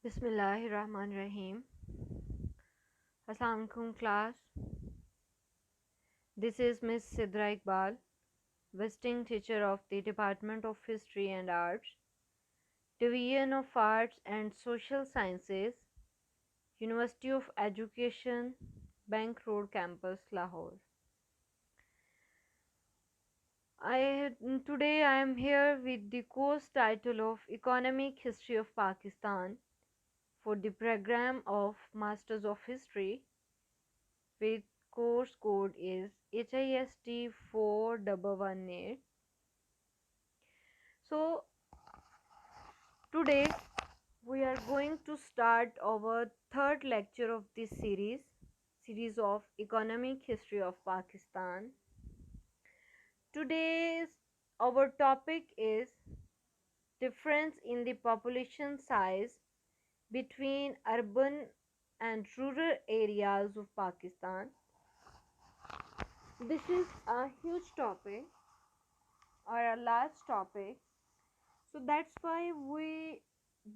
Bismillahirrahmanirrahim. Assalamu alaikum class. This is Miss Sidra Iqbal, visiting teacher of the Department of History and Arts, Division of Arts and Social Sciences, University of Education, Bank Road Campus, Lahore. Today I am here with the course title of Economic History of Pakistan for the program of Masters of History with course code is HIST 4118. So today we are going to start our third lecture of this series of Economic History of Pakistan. Today's our topic is difference in the population size between urban and rural areas of Pakistan. This is a huge topic or a large topic, so that's why we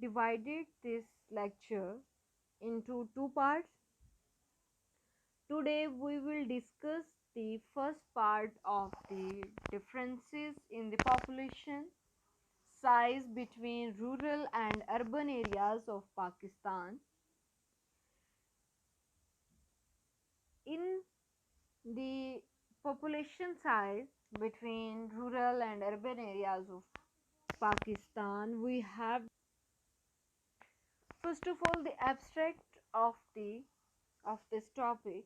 divided this lecture into two parts. Today we will discuss the first part of the differences in the population size between rural and urban areas of Pakistan. In the population size between rural and urban areas of Pakistan, we have first of all the abstract of this topic.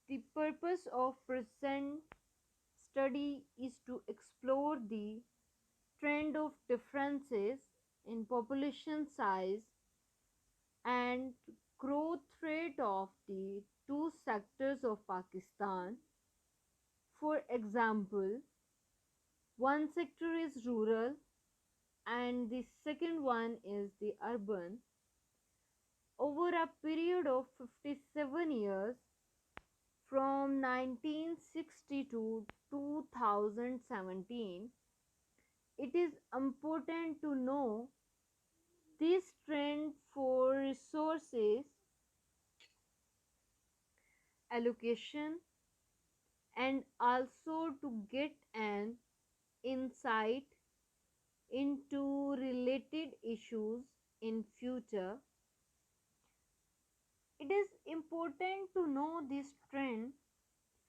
The purpose of present study is to explore the trend of differences in population size and growth rate of the two sectors of Pakistan. For example, one sector is rural and the second one is the urban. Over a period of 57 years, from 1960 to 2017, it is important to know this trend for resources allocation and also to get an insight into related issues in future. It is important to know this trend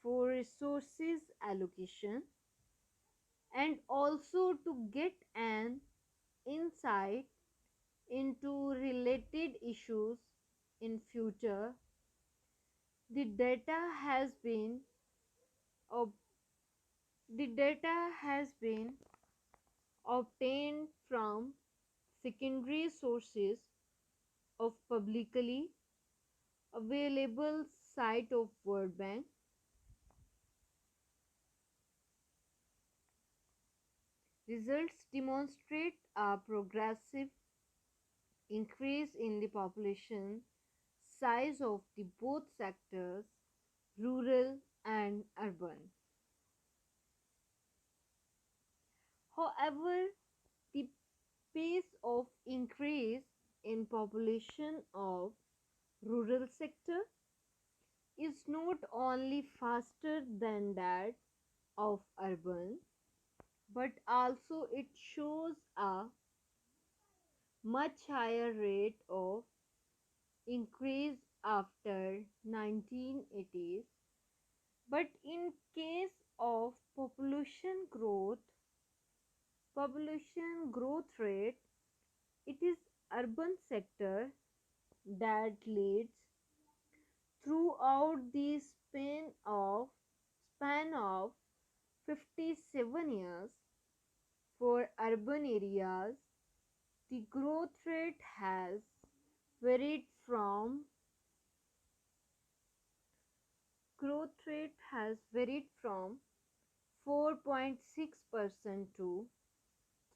for resources allocation and also to get an insight into related issues in future. The data has been ob- the data has been obtained from secondary sources of publicly available site of World Bank. Results demonstrate a progressive increase in the population size of the both sectors, rural and urban. However, the pace of increase in population of rural sector is not only faster than that of urban, but also it shows a much higher rate of increase after 1980s. But in case of population growth rate, it is urban sector that leads throughout the span of 57 years. For urban areas, the varied from growth rate has varied from 4.6% to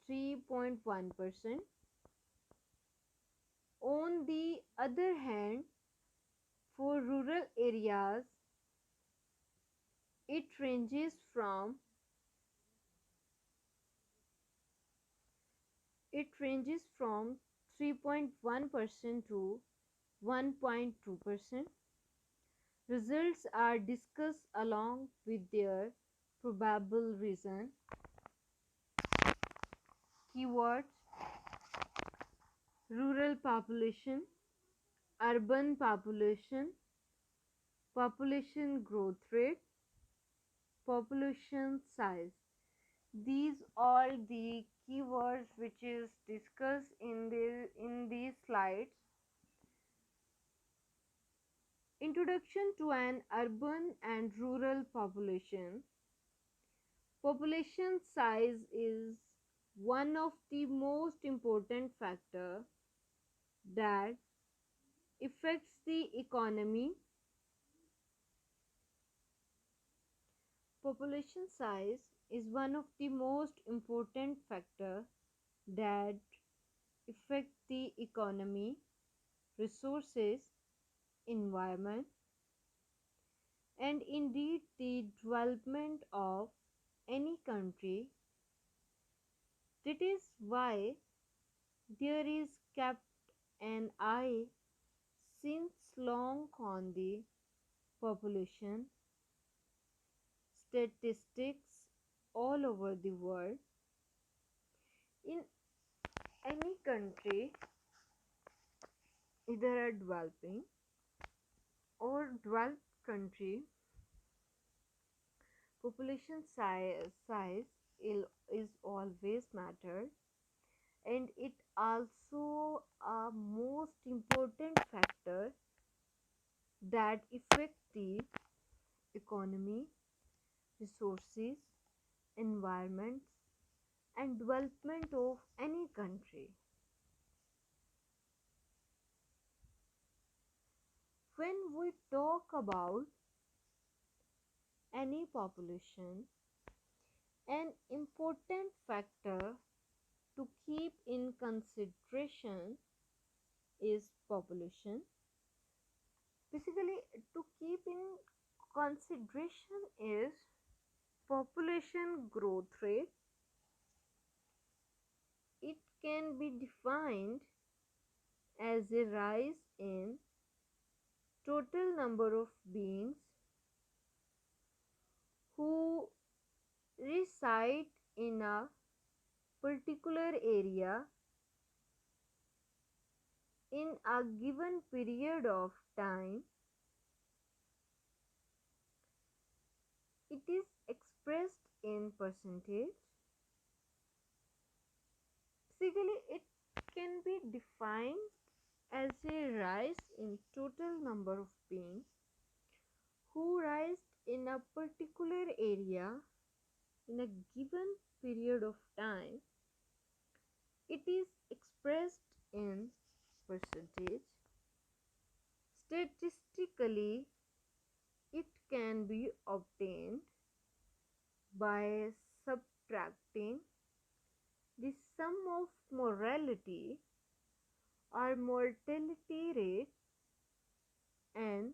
3.1%. On the other hand, for rural areas, it ranges from it ranges from 3.1% to 1.2%. Results are discussed along with their probable reason. Keywords: rural population, urban population, population growth rate, population size. These are the keywords which is discussed in these slides. Introduction to an urban and rural population. Population size is one of the most important factor that affects the economy. Population size is one of the most important factor that affect the economy, resources, environment, and indeed the development of any country. That is why there is kept an eye since long on the population statistics all over the world. In any country, either a developing or developed country, population size is always mattered, and it also a most important factor that affect the economy, resources, environments, and development of any country. When we talk about any population, an important factor to keep in consideration is population. Basically, to keep in consideration is population growth rate. It can be defined as a rise in total number of beings who reside in a particular area in a given period of time. It is expressed in percentage. Basically, it can be defined as a rise in total number of beings who rise in a particular area in a given period of time. It is expressed in percentage. Statistically, it can be obtained by subtracting the sum of mortality or mortality rate and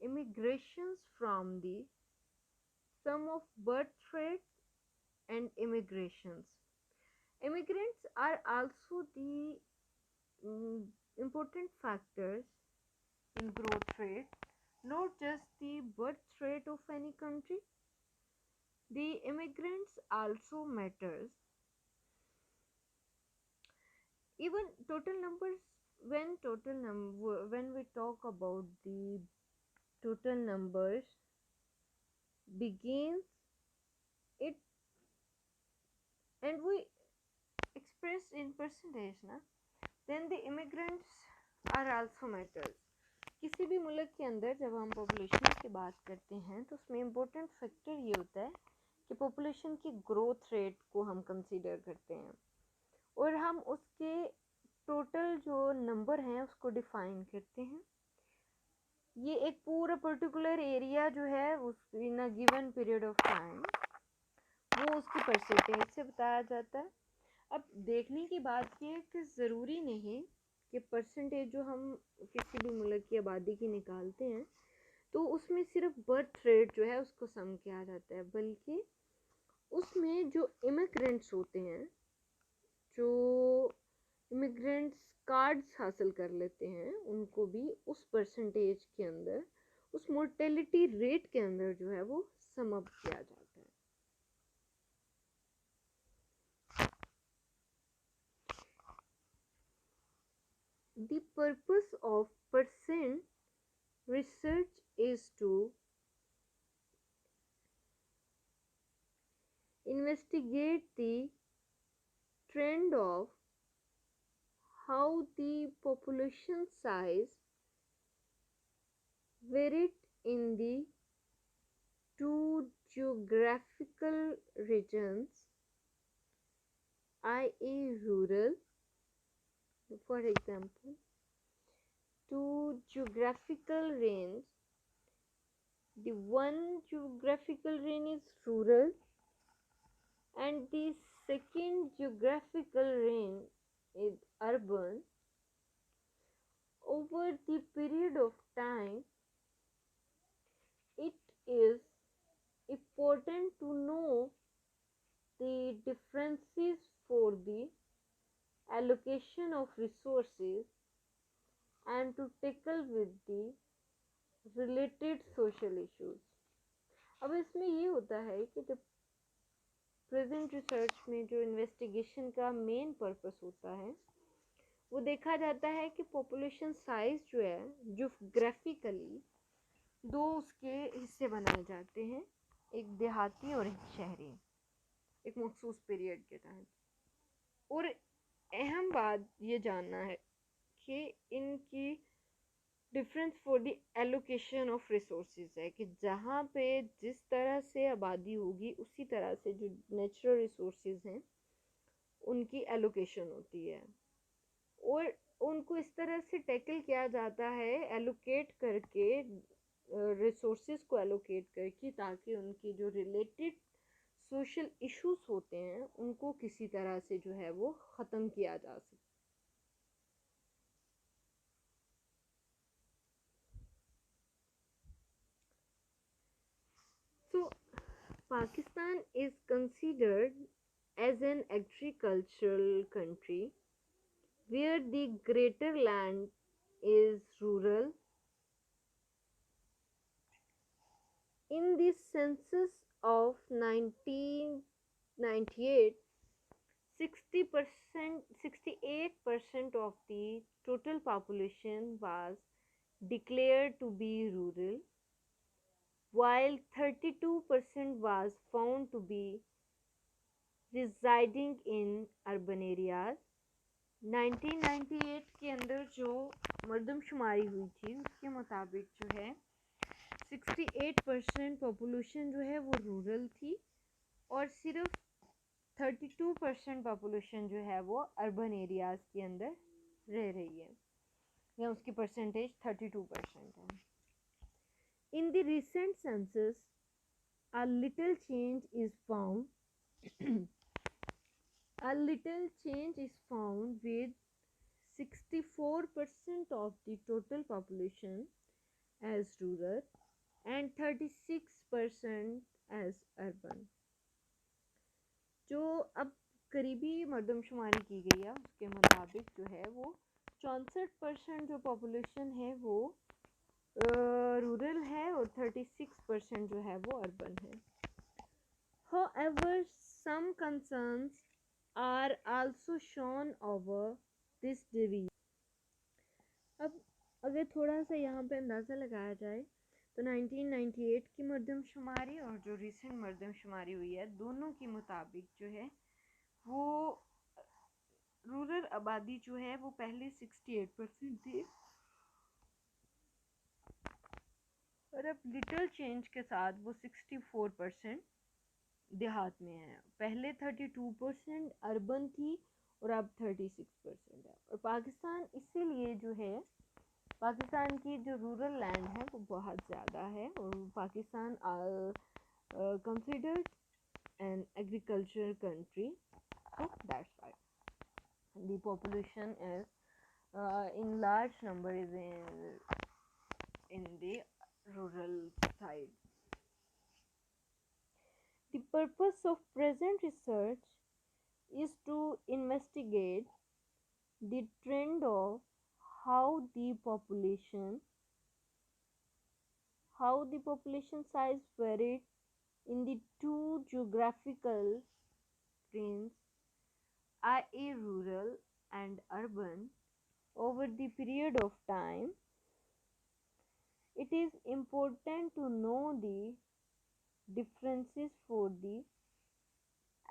immigrations from the sum of birth rate and immigrations. Immigrants are also the important factors in growth rate, not just the birth rate of any country. The immigrants also matters. Even total numbers, when we talk about the total numbers begins it and we express in percentage ना, then the immigrants are also matters. किसी भी मुल्क के अंदर जब हम population की बात करते हैं तो उसमें इम्पोर्टेंट फैक्टर ये होता है कि पॉपुलेशन की ग्रोथ रेट को हम कंसीडर करते हैं और हम उसके टोटल जो नंबर हैं उसको डिफाइन करते हैं. ये एक पूरा पर्टिकुलर एरिया जो है उस in a given period of time वो उसकी परसेंटेज से बताया जाता है. अब देखने की बात ये है कि ज़रूरी नहीं कि परसेंटेज जो हम किसी भी मुल्क की आबादी की निकालते हैं तो उसमें सिर्फ बर्थ रेट जो है उसको सम किया जाता है, बल्कि उसमें जो इमिग्रेंट्स होते हैं, जो इमिग्रेंट्स कार्ड्स हासिल कर लेते हैं, उनको भी उस परसेंटेज के अंदर, उस मोर्टेलिटी रेट के अंदर जो है वो समअप किया जाता है। The purpose of percent research is to investigate the trend of how the population size varied in the two geographical regions, i.e. rural, for example, two geographical range. The one geographical range is rural and the second geographical range is urban. Over the period of time, it is important to know the differences for the allocation of resources and to tackle with the related social issues. अब इसमें ये होता है कि जब present research में जो investigation का मेन पर्पस होता है वो देखा जाता है कि पॉपुलेशन साइज जो है जोग्राफिकली दो उसके हिस्से बनाए जाते हैं, एक देहाती और एक शहरी, एक मखसूस पीरियड के तहत। और अहम बात ये जानना है कि इनकी difference for the allocation of resources है कि जहाँ पे जिस तरह से आबादी होगी उसी तरह से जो नेचुरल रिसोर्सेज हैं उनकी एलोकेशन होती है और उनको इस तरह से टैकल किया जाता है एलोकेट करके, रिसोर्सेज को एलोकेट करके, ताकि उनकी जो रिलेटेड सोशल इश्यूज होते हैं उनको किसी तरह से जो है वो ख़त्म किया जा सके। So, Pakistan is considered as an agricultural country where the greater land is rural. In the census of 1998, 68% of the total population was declared to be rural, while 32% was found to be residing in urban areas. 1998 के अंदर जो मरदमशुमारी हुई थी उसके मुताबिक जो है 68% population जो है वो रूरल थी और सिर्फ 32% पॉपुलेशन जो है वो अर्बन एरियाज़ के अंदर रह रही है, या उसकी परसेंटेज 32% है। In the recent census a little change is found a little change is found with 64% of the total population as rural and 36% as urban। जो अब करीबी मरदमशुमारी की गई है उसके मुताबिक जो है वो 64% जो पॉपुलेशन है वो रूरल है और 36% जो है वो अर्बन है। However, some concerns are also shown over this division। अब अगर थोड़ा सा यहाँ पे अंदाज़ा लगाया जाए तो 1998 की मरदमशुमारी और जो रिसेंट मरदमशुमारी हुई है दोनों के मुताबिक जो है वो रूरल आबादी जो है वो पहले 68% थी और अब लिटिल चेंज के साथ वो 64% देहात में है। पहले 32% अर्बन थी और अब 36% है। और पाकिस्तान इसीलिए जो है पाकिस्तान की जो रूरल लैंड है वो बहुत ज़्यादा है और Pakistan considered an agriculture country, so that's why the population is in large number is in the rural side. The purpose of present research is to investigate the trend of how the population how the population size varied in the two geographical planes, i.e. rural and urban, over the period of time. It is important to know the differences for the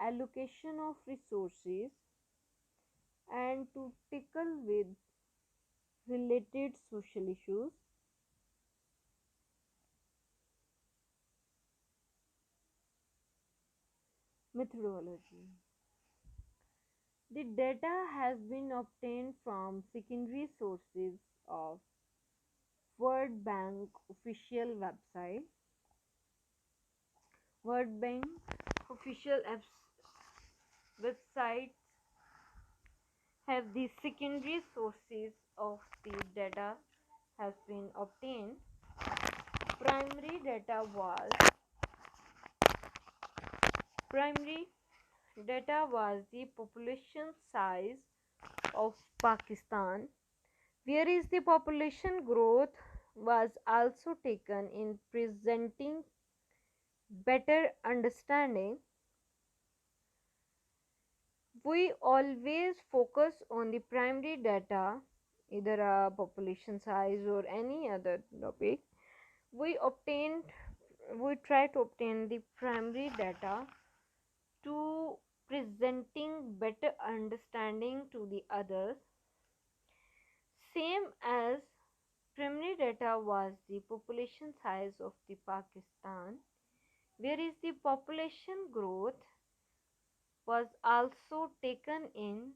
allocation of resources and to tackle with related social issues. Methodology. The data has been obtained from secondary sources of World Bank official website. World Bank official websites have the secondary sources of the data has been obtained. Primary data was primary data was the population size of Pakistan, whereas the population growth was also taken in presenting better understanding. We always focus on the primary data, either a population size or any other topic. We obtained, we try to obtain the primary data to presenting better understanding to the others. Same as primary data was the population size of the Pakistan, whereas the population growth was also taken in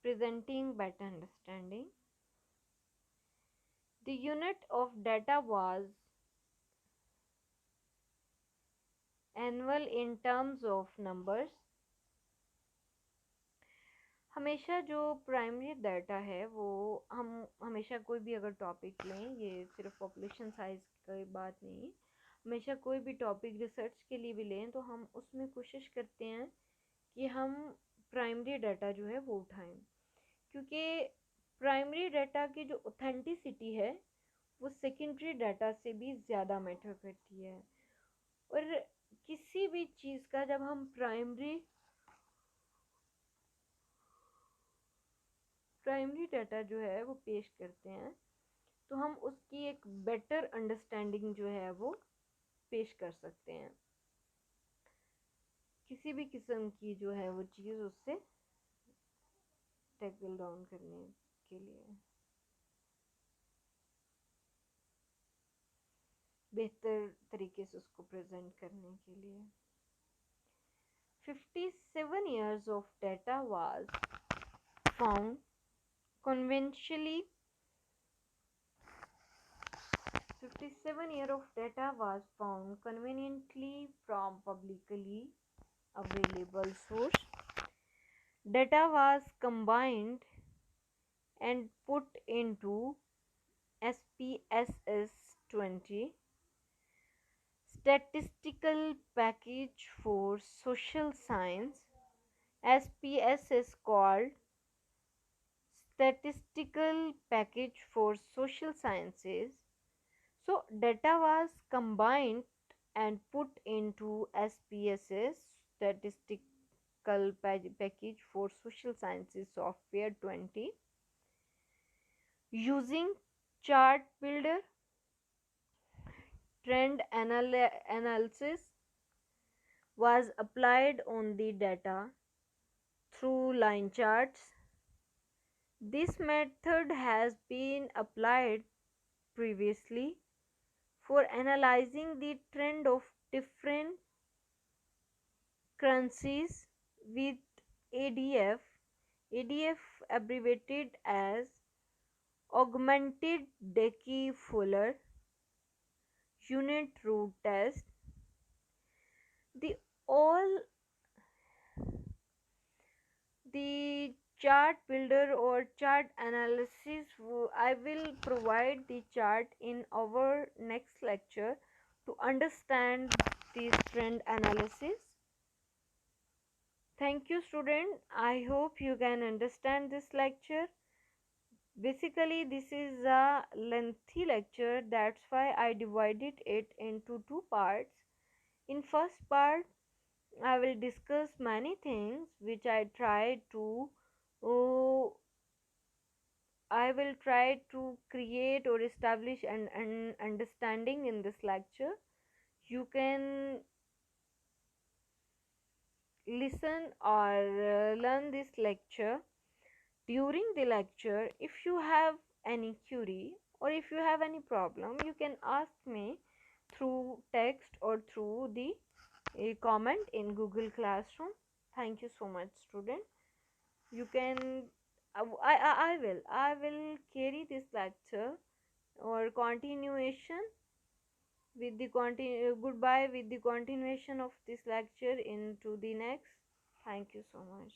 presenting better understanding. The unit of data was annual in terms of numbers. हमेशा जो primary data है वो हम हमेशा कोई भी अगर topic लें, ये सिर्फ पॉपुलेशन साइज की बात नहीं, हमेशा कोई भी टॉपिक रिसर्च के लिए भी लें तो हम उसमें कोशिश करते हैं कि हम प्राइमरी डाटा जो है वो उठाएं, क्योंकि प्राइमरी डाटा की जो ऑथेंटिसिटी है वो सेकेंडरी डाटा से भी ज़्यादा मैटर करती है। और किसी भी चीज़ का जब हम प्राइमरी डाटा जो है वो पेश करते हैं तो हम उसकी एक बेटर अंडरस्टैंडिंग जो है वो पेश कर सकते हैं, किसी भी किस्म की जो है वो चीज़ उससे टैकल डाउन करने के लिए, बेहतर तरीके से उसको प्रेजेंट करने के लिए। 57 years of data was found conventionally 57 year of data was found conveniently from publicly available source. Data was combined and put into SPSS 20 statistical package for social science. SPSS called statistical package for social sciences. So data was combined and put into SPSS statistical package for social sciences software 20 using chart builder, trend analysis was applied on the data through line charts. This method has been applied previously for analyzing the trend of different currencies with ADF, ADF abbreviated as Augmented Decay-Fuller Unit Root Test. The all the chart builder or chart analysis, I will provide the chart in our next lecture to understand this trend analysis. Thank you, student. I hope you can understand this lecture. Basically, this is a lengthy lecture, that's why I divided it into two parts. In first part, I will discuss many things which uh, I will try to create or establish an understanding in this lecture. You can listen or learn this lecture. During the lecture, if you have any query or if you have any problem, you can ask me through text or through the comment in Google Classroom. Thank you so much, student. You can I will carry this lecture or continuation with the goodbye with the continuation of this lecture into the next. Thank you so much.